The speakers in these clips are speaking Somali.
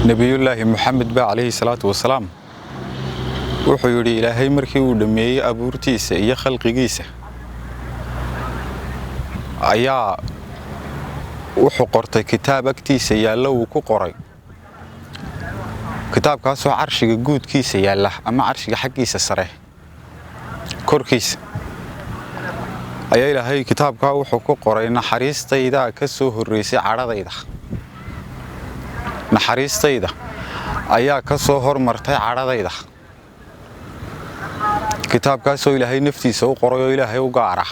نبي الله محمد عليه الصلاة والسلام wuxuu yiri Ilaahay markii uu dhameeyay abuurtiisa iyo khalqigiisa ayaa wuxuu qortay kitaab agtiisa yaala uu ku qoray kitaabkaas oo carshiga guudkiisa yaala ama carshiga xaqiisa sare korkiisa ayaa Ilaahay kitaabka wuxuu ku qoray naxariistayda ka soo horeysay caradayda naxariistayda ayaa ka soo hormartay caradayda kitaabkaas oo Ilaahay naftiisa u qoray oo Ilaahay u gaara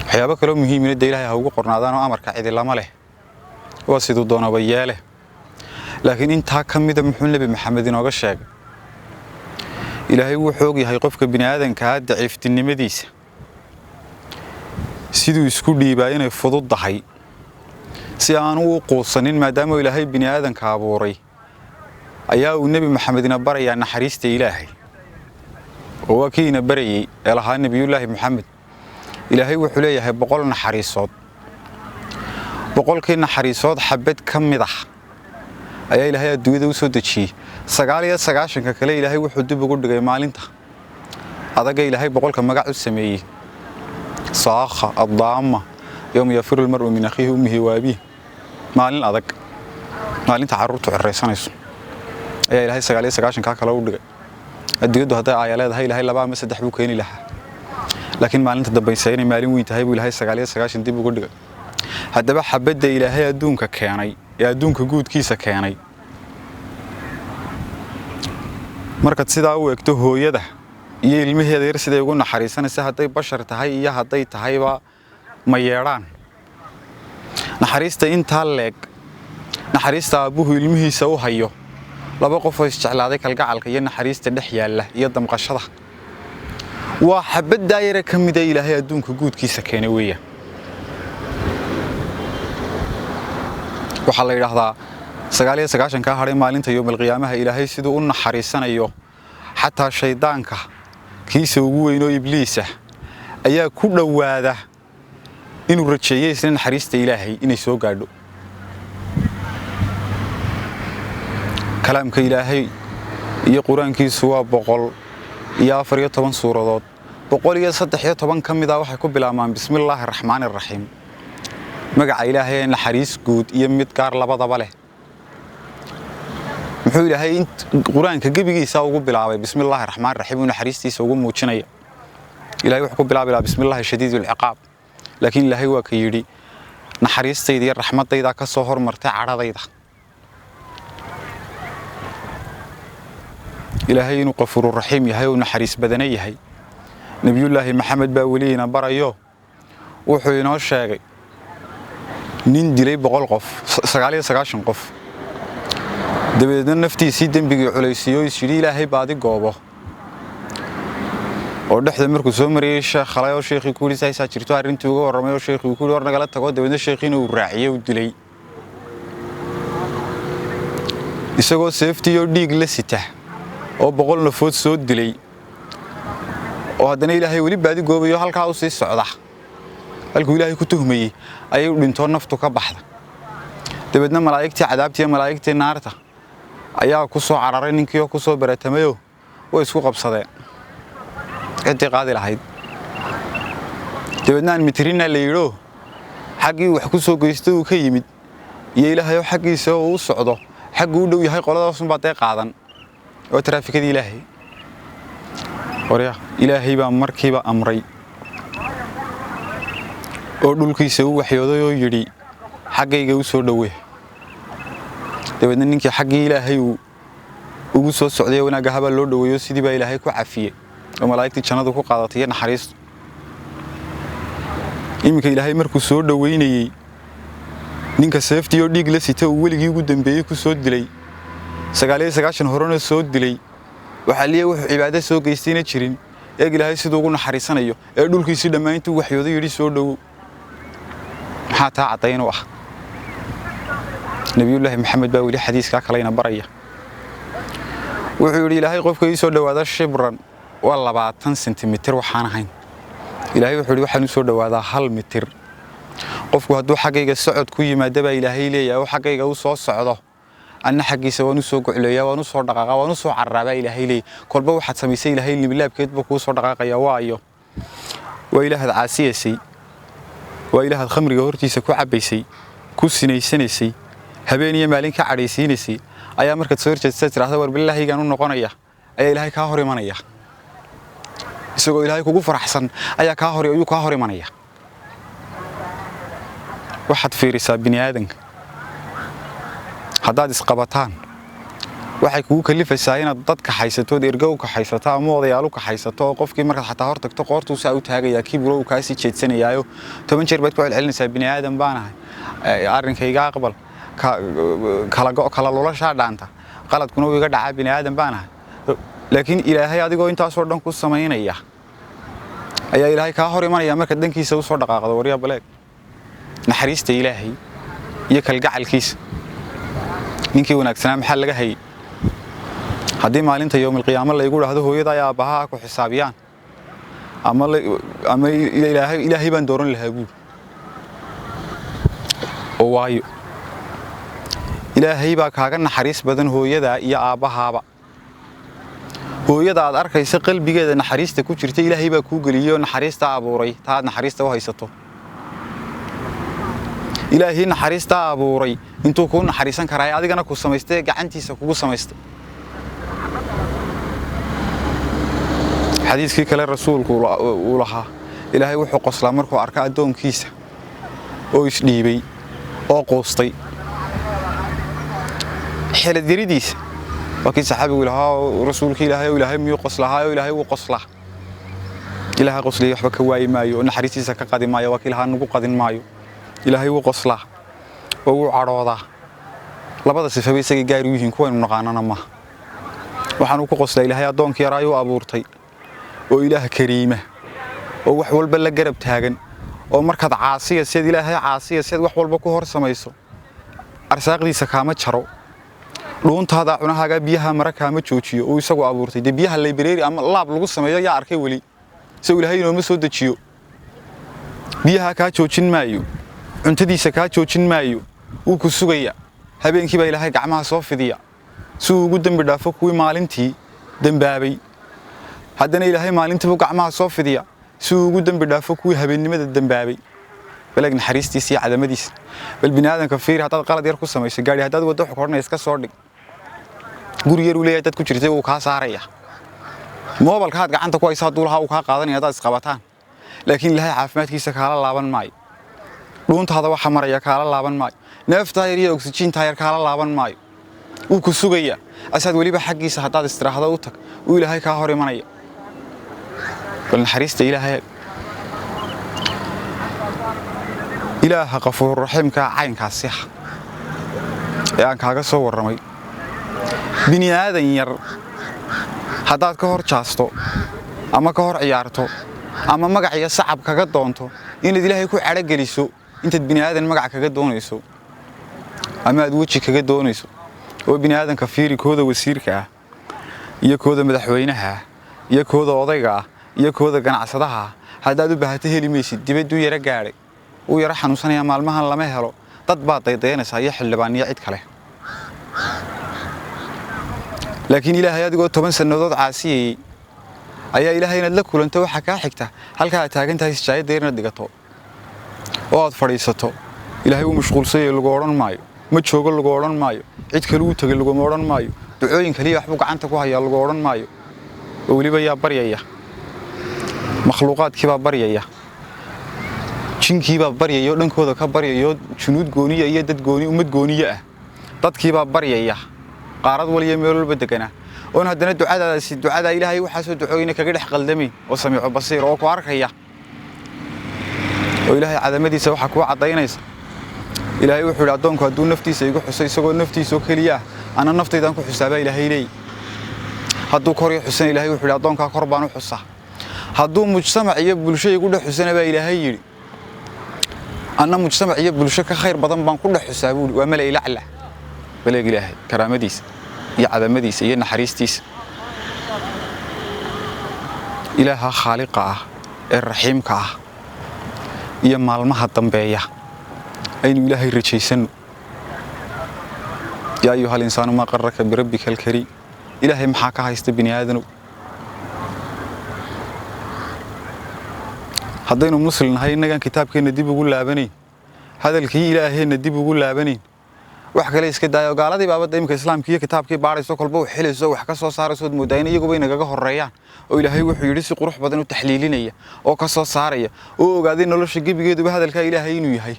waxyaabo kale muhiim ah Ilaahay ha ugu qornaadaan oo amarka cid lama leh waa sidoo doonaba yeele laakiin inta kamida muxuu nabi maxamed inooga sheegay Ilaahay wuxuu og yahay qofka bini'aadanka daciiftinimadiisa sidoo isku dhiibay inay fududahay si aan u qoosanin maadaama Ilaahay bini'aadanka abuuray ayaa uu nabi maxamedina barayaa naxariista Ilaahay oo kiina barayay ilaha nabiyullaahi maxamed Ilaahay wuxuu leeyahay 100 naxariisood 100kii naxariisood xabad kamid ah ayaa Ilaahay adduunyada u soo dajiyay 99 kale Ilaahay wuxuu dib ugu dhigay maalinta adaga Ilaahay 100ka magac u sameeyay saakha adama يوم يفر المرء من أخيه أمه وأبيه مالين أدق مالين تعرض عريسانيس أي إلهي سجالي سجاشن كاكلا ودق الديود هذا عيالات هاي لهاي لبعض مسد حبوك هني لها لكن مالين تدبي سيني مالين ويتهاي إلهي سجالي سجاشن دي بقول دق هذا بقى حبد إلهي أدون ككياني يأدون كجود كيس كياني مركز سيدا هو يكتوه هو يده يلمه هذا يرسل يقولنا حريسان السهتي بشر تهاي يا هتي تهاي ما يران نحريسته انت هلك نحريسته ابوه ilmihiisa u hayo laba qof oo isjeclaaday kalgacalka iyo naxariista dhex yaala iyo damqashada waa xabad daayira kamida Ilaahay adduunka guudkiisa keenay weeyaa waxa la yiraahdaa 99 ka haray maalinta yawmal qiyaamaha Ilaahay sidoo u naxariisanayo xataa shaydaanka kiisa ugu weyn oo ibliisa ayaa ku dhawaada inuu rajeeyay isna naxariista Ilaahay inay soo gaadho kalaamka Ilaahay iyo quraankiisu waa 114 suuradood 113 kamida waxay ku bilaabmaan bismillaahir rahmaanir rahiim magaca Ilaahay naxariis guud iyo mid gaar labadaba leh muxuu Ilaahay quraanka gabigiisa ugu bilaabay bismillaahir rahmaanir rahiim naxariistiisa ugu muujinaya Ilaahay wuxuu ku bilaabay bismillaahir shadiidul ciqaab لكن الله هو كيري نحريستيدي رحمتيدا ka soo hormartay caradayda Ilaahay inuu qafuur rahiim yahay oo naxariis badan yahay nabiyullaahi maxamed baa waliina barayo wuxuu inoo sheegay nin dilay 100 qof 99 qof dabeedna naftiisii dambiga culaysiyo isiri Ilaahay baadi goobo oo dhaxda markuu soo mariyay sheekh khalayo sheekhi ku lisaysa jirto arintii ugu warramay oo sheekhi ku war nagala tago dawladda sheekhiina uu raaciyay u dilay isagoo safety iyo dhiig la sita oo 100 nafood soo dilay oo hadana Ilaahay wali baadi goobayo halka uu sii socda halkuu Ilaahay ku tuhmayay ayuu dhinto naftu ka baxda dabeedna malaa'igtii cadaabtii malaa'igtii naarta ayaa ku soo cararay ninkii ku soo baratamayo way isku qabsadeen intii qaadi lahayd dabeedna mitrina leeyo xaqii wax ku soo geystay uu ka yimid iyo Ilaahay xaqiisa oo u socdo xaq uu dhow yahay qoladaas un baad qaadan oo traafikada Ilaahay Ilaahay baa markiiba amray oo dhulkiisa uu waxyooday oo yiri xaqayga u soo dhaweey dabeedna ninkii xaqii Ilaahay uu ugu soo socday wanaaga haba loo dhaweeyo sidii baa Ilaahay ku cafiyay وملائكة جنادو كو قادتay naxariis iminka Ilaahay markuu soo dhaweynayay ninka safety oo dhiig la sita oo waligii ugu dambeeyay ku soo dilay 99 horona soo dilay waxa liye wuxuu cibaado soo geystayna jirin ee Ilaahay sidoo ugu naxariisanayo ee dhulkiisa dhamaantii waxyooday yiri soo dhaw maxaa taa cadayno ah nabiyullaahi maxamed baa wali xadiiska kaleena baraya wuxuu yiri Ilaahay qofka ii soo dhawaada shibran waa 20 sentimitir waxaan ahayn Ilaahay wuxuu waxaan soo dhawaadaa 1 mitir qofku hadduu xaqayga socod ku yimaado baa Ilaahay leeyahay oo xaqayga u soo socdo anna xaqiisa waan u soo gucleeyaa waan u soo dhaqaaqa waan u soo carraabaa ilaahay leey kolba waxaad samaysay ilaahay libilaabkeedba kuu soo dhaqaaqaya waayo waa ilaahad caasiyeysay waa ilaahad khamriga hortiisa ku cabaysay ku sinaysanaysay habeen iyo maalin ka cadhaysiinaysay ayaa markaad soo horjeedsataa tiraahdo war billaahigaan u noqonaya ayaa ilaahay kaa hor imanaya isagoo ilaahay kugu faraxsan ayaa kaa hor imanaya waxaad fiirisaa bini aadanka haddaad isqabataan waxay kugu kalifaysaa inaad dadka haysato ergow ka haysato ama odayaal ka haysato qofkii markaad xataa hor tagto qoortu saa u taagaya kibro uu ka sii jeedsanayaayo 10 jeer baad ku celcelinaysaa bini aadan baanahay arrinkayga aqbal kala loolasha dhaanta qaladkuna uu iga dhacaa bini aadan baanahay laakiin ilaahay adigoo intaas oo dhan ku sameeynaya ayaa ilaahay ka hor imanaya marka dankiisa u soo dhaqaaqdo wariya baleeg naxariista ilaahay iyo kalgacalkiisa ninkii wanaagsanaa maxaa laga hayay haddii maalinta yawmal qiyaamo la igu dhaahdo hooyada ayaa aabaha ku xisaabiyaan ama ilaahay baan dooran lahaa buur oo waayo ilaahay baa kaaga naxariis badan hooyada iyo aabahaaba hooyada aad arkaysa qalbigeeda naxariista ku jirta ilaahay baa ku galiyo naxariista abuuray taad naxariista u haysato ilaahay naxariista abuuray intuu ku naxariisan karaa adigana ku samaystay gacantiisa kugu samaystay xadiiskii kale rasuulku uu lahaa ilaahay wuxuu qoslaa markuu arka adoonkiisa oo isdhiibay oo qoostay xilad yaridiisa وكي صحابي ولها رسولك إلهي وإلهي ميو قصلها وإلهي وقصلها إلهي قصلي يحبك واي مايو نحريتي سكا قادم مايو وكيلها نقو قادم مايو إلهي وقصلها وعروضها لبدا صفة بيساقي قايرو يهين كوين منقانانا ما وحانو قصلا إلهي أدونك يرايو أبورتي وإله كريمة ووحوال بلا قرب تاغن ومركض عاصية سيد إلهي عاصية سيد وحوال بكو هور سميسو أرساق دي سكامة شرو dhuuntaada cunahaga biyaha markaa ma joojiyo oo isagu abuurtay biyaha library ama laab lagu sameeyo yaa arkay wali soo ilaahay inoo ma soo dajiyo biyaha ka joojin maayo cuntadiisa ka joojin maayo uu ku sugaya habeenkii baa ilaahay gacmaha soo fidiya suu ugu dambi dhaafo kuwii maalintii dambaabay haddana ilaahay maalintii buu gacmaha soo fidiya suu ugu dambi dhaafo kuwii habeennimada dambaabay بلغ نحريستي عدمديس بل بنادم كفير هذا قلد يركو سميسو غاري هذا ودو خورنا iska soo dhig gurigeeru leeyahay dad ku jirtay uu ka saaraya mobilka had gacanta ku haysa duulaha uu ka qaadanaya dad isqabataan laakiin ilaahay caafimaadkiisa kala laaban maayo dhuuntaada waxa maraya kala laaban maayo neefta yar iyo oxygen taayar kala laaban maayo uu ku sugaya asaad waliba xaqiisa hadaad istiraahdo u tag uu ilaahay ka hor imanaya bal naxariista ilaahay إله غفور رحيم كعين كاسح يعني كاغا سو ورمي بني آدم ير هداد كهور جاستو أما كهور عيارتو أما مقعي صعب كاغا دونتو إن إلهي كو عرق جليسو أنت بني آدم مقع كاغا دونيسو أما أدوتشي كاغا دونيسو وبني آدم كفيري كودا وسيركا يا كودا مدحوينها يا كودا وضيقا يا كودا قناعصدها هدادو بهاته لميسي ديبدو يرقاري ويرى حنوسانيا مالمها لما هلو dad baa daydaynaysa ay xildhibaaniyo cid kale laakiin ilaahay adigoo 10 sanadood caasiyay ayaa ilaahayna la kulanta waxa ka xigta halka aad taagan tahay isjaayadeerna dhigato oo aad fadhiisato ilaahay uu mashquulsan yahay lagu oran maayo ma joogo lagu oran maayo cid kale uu tagay lagu oran maayo ducooyin kaliya waxbu gacanta ku haya lagu oran maayo oo waliba yaa baryaya makhluuqaadkii baa baryaya jinkii baa baryayo dhankooda ka baryayo junuud gooniya iyo dad gooni umad gooniya ah dadkii baa baryaya qaarad waliya meel walba degana oo haddana ducada ilaahay waxa soo ducooyina kaga dhex qaldamay oo samiico basiir oo ku arkaya oo ilaahay cadamadiisa waxa ku cadaynaysa ilaahay wuxuu yiraahdo adoonku hadduu naftiisa igu xusay isagoo naftiisa oo kaliya ana naftaydan ku xusaaba ilaahay leey hadduu kor iyo xusan ilaahay wuxuu yiraahdo adoonka kor baan u xusaa hadduu mujtamac iyo bulsho igu dhex xusanaba ilaahay yiri أنا مجتمع يبلوشك خير بدن بنقول له حسابول وملأ لعلة بلاقي إلهي كرامديس يا عدمديس يا نحريستيس إله خالقه الرحيم كه يا مالمها التنبيه أين إلهي رجيسن yaa ayuhal insaanu maa qarraka birabbika alkariim ilaahay maxaa ka haysta bini aadanow haddaynu muslim nahay innagaan kitaabkeenna dib ugu laabanayn hadalkii ilaaheenna dib ugu laabanayn wax kale iska daayo gaaladii baabada imka islaamkiiyo kitaabkii baarayso kolba u xilayso wax ka soo saarayso moodaa in iyagu bay nagaga horeeyaan oo ilaahay wuxuu yiri si qurux badan u taxliilinaya oo ka soo saaraya oo ogaaday nolosha gebigeedu hadalka ilaahay inuu yahay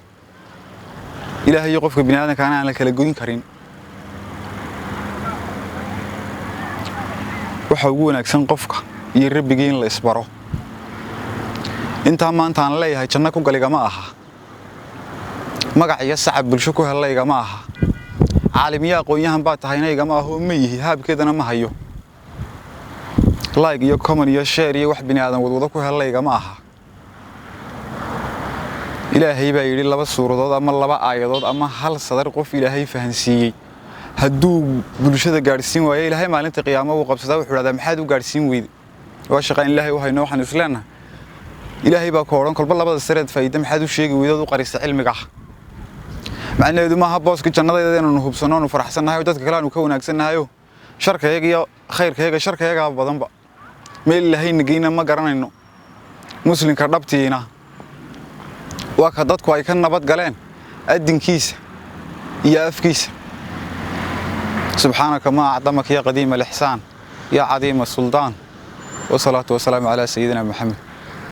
ilaahay qofka bini aadanka aan la kala goyn karin waxa ugu wanaagsan qofka iyo rabbiga in la isbaro inta maanta aan leeyahay janno ku galiga ma aha magac iyo sacab bulsho ku helayga ma aha caalamiya aqoonyahan baa tahaynayga ma aha ma yihi haabkeedana ma hayo like iyo comment iyo share iyo wax bini aadan wadwada ku helayga ma aha ilaahay baa yiri laba suuradood ama laba aayadood ama hal sadar qof ilaahay fahansiiyay hadduu bulshada gaarsiin waayo ilaahay maalinta qiyaamo uu qabsadaa wuxuu radaa maxaad u gaarsiin weyday waa shaqo ilaahay u hayno waxaan isleenahay ilaahay baa ku oran kolba labada sareed faa'iido maxaad u sheegi weydood u qarisa cilmiga macnaheedu ma aha booska jannadayda inaan hubsano oo faraxsanahay dadka kale aanu ka wanaagsanahay sharkayga iyo khayrkayga sharkayga badanba meel ilaahay nageyna ma garanayno muslimka dhabtiina waa ka dadku ay ka nabad galeen adinkiisa iyo afkiisa subhanaka ma a'damaka ya qadiim al-ihsan ya 'adim as-sultan wa salatu wa salam ala sayyidina Muhammad